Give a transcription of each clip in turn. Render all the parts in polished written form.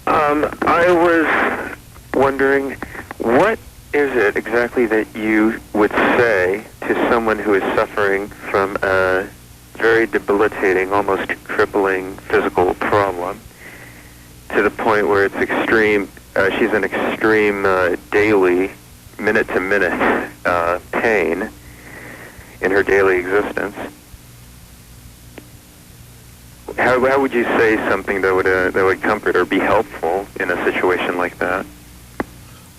I was wondering, what is it exactly that you would say to someone who is suffering from a very debilitating, almost crippling physical problem to the point where it's extreme, she's in extreme daily, minute-to-minute pain in her daily existence? How would you say something that would comfort or be helpful in a situation like that?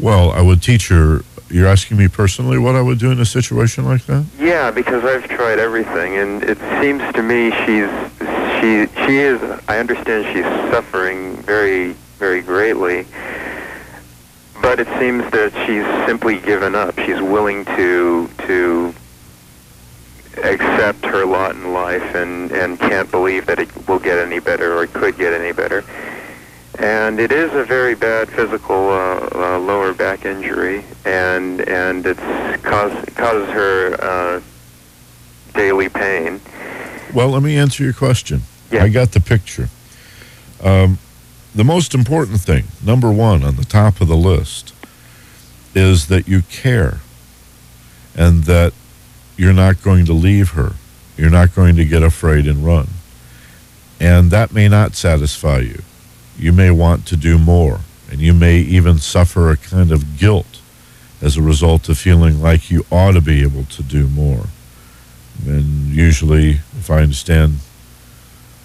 Well, I would teach her. You're asking me personally what I would do in a situation like that? Yeah, because I've tried everything, and it seems to me she is. I understand she's suffering very, very greatly, but it seems that she's simply given up. She's willing to accept her lot in life and can't believe that it will get any better or it could get any better. And it is a very bad physical lower back injury, and it's causes her daily pain. Well, let me answer your question. Yeah. I got the picture. The most important thing, number one on the top of the list, is that you care and that you're not going to leave her. You're not going to get afraid and run. And that may not satisfy you. You may want to do more, and you may even suffer a kind of guilt as a result of feeling like you ought to be able to do more. And usually, if I understand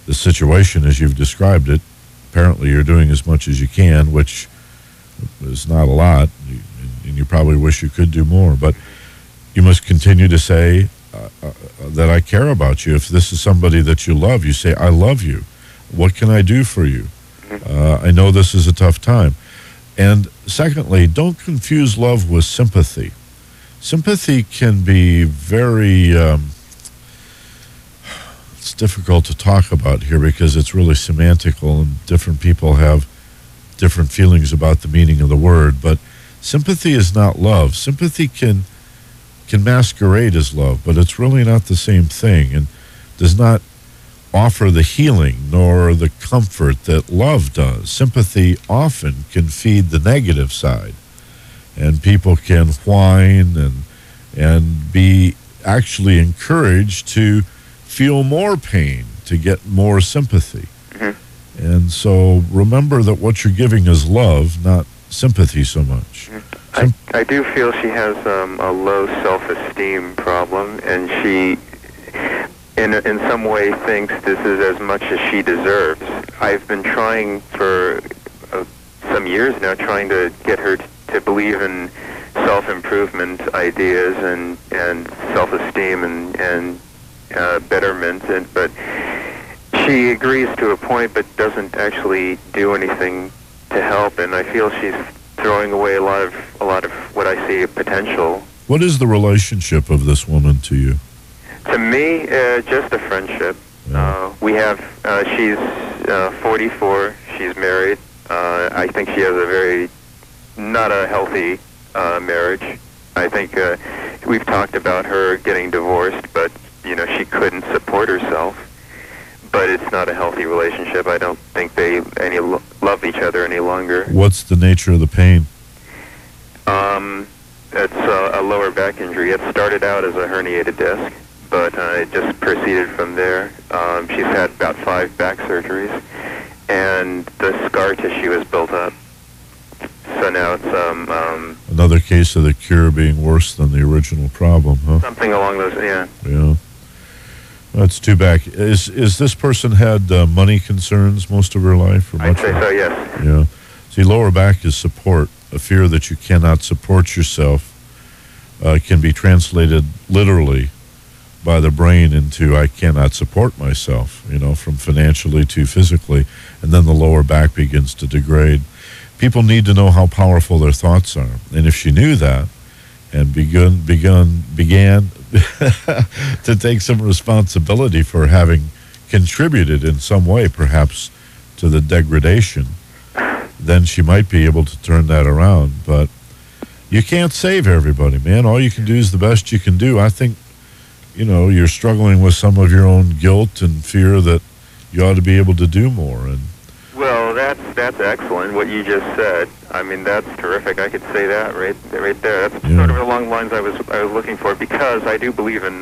the situation as you've described it, apparently you're doing as much as you can, which is not a lot, and you probably wish you could do more. But you must continue to say that I care about you. If this is somebody that you love, you say, I love you. What can I do for you? I know this is a tough time. And secondly, don't confuse love with sympathy. Sympathy can be very, it's difficult to talk about here because it's really semantical and different people have different feelings about the meaning of the word. But sympathy is not love. Sympathy can masquerade as love, but it's really not the same thing and does not offer the healing nor the comfort that love does. Sympathy often can feed the negative side, and people can whine and be actually encouraged to feel more pain to get more sympathy. Mm-hmm. And so remember that what you're giving is love, not sympathy so much. I do feel she has a low self-esteem problem, and she in some way thinks this is as much as she deserves. I've been trying for some years now, trying to get her to believe in self-improvement ideas and self-esteem and betterment, but she agrees to a point but doesn't actually do anything to help, and I feel she's throwing away a lot of what I see potential. What is the relationship of this woman to you? To me, just a friendship. Yeah. We have, she's 44, she's married. I think she has not a healthy marriage. I think we've talked about her getting divorced, but, she couldn't support herself. But it's not a healthy relationship. I don't think they love each other any longer. What's the nature of the pain? It's a lower back injury. It started out as a herniated disc, but it just proceeded from there. She's had about 5 back surgeries, and the scar tissue is built up. So now it's another case of the cure being worse than the original problem, huh? Something along those, yeah. Yeah. That's too bad. Is this person had money concerns most of her life? Or I'd say so, yes. Yeah. See, lower back is support. A fear that you cannot support yourself can be translated literally by the brain into I cannot support myself, from financially to physically, and then the lower back begins to degrade. People need to know how powerful their thoughts are, and if she knew that and began to take some responsibility for having contributed in some way, perhaps, to the degradation, then she might be able to turn that around. But you can't save everybody, man. All you can do is the best you can do. I think, you're struggling with some of your own guilt and fear that you ought to be able to do more. And well, Well, that's excellent. What you just said. I mean, that's terrific. I could say that right there. That's sort of along the lines I was looking for, because I do believe in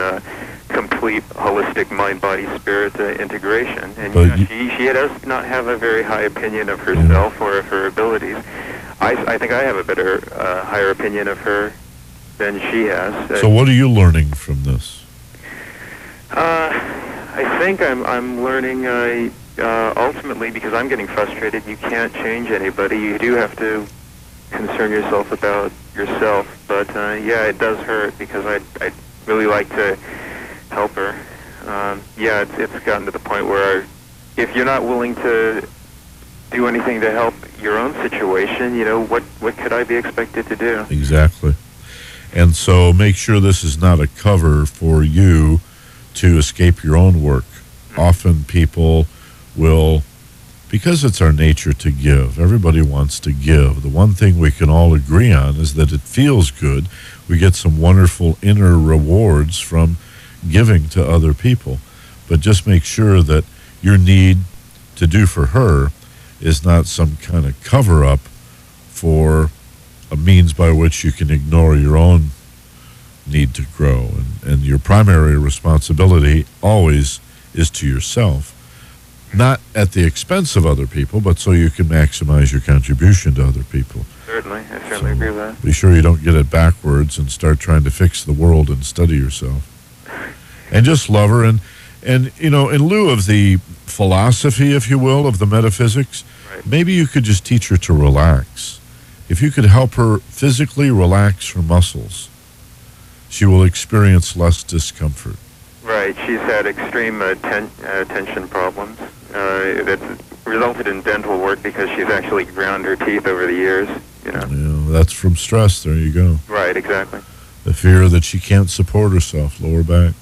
complete holistic mind, body, spirit integration. And she does not have a very high opinion of herself or of her abilities. I think I have a better, higher opinion of her than she has. So what are you learning from this? I think I'm learning ultimately, because I'm getting frustrated. You can't change anybody. You do have to concern yourself about yourself. But yeah, it does hurt, because I'd really like to help her. Yeah, it's gotten to the point where if you're not willing to do anything to help your own situation, you know, what could I be expected to do? Exactly. And so make sure this is not a cover for you to escape your own work. Often people will, because it's our nature to give, everybody wants to give. The one thing we can all agree on is that it feels good. We get some wonderful inner rewards from giving to other people. But just make sure that your need to do for her is not some kind of cover-up for a means by which you can ignore your own need to grow. And your primary responsibility always is to yourself, not at the expense of other people, but so you can maximize your contribution to other people. Certainly, I certainly agree with that. Be sure you don't get it backwards and start trying to fix the world instead of yourself. And just love her, and you know, in lieu of the philosophy, if you will, of the metaphysics, right, maybe you could just teach her to relax. If you could help her physically relax her muscles, she will experience less discomfort. Right. She's had extreme tension problems that resulted in dental work, because she's actually ground her teeth over the years. You know. Yeah, that's from stress. There you go. Right. Exactly. The fear that she can't support herself, lower back.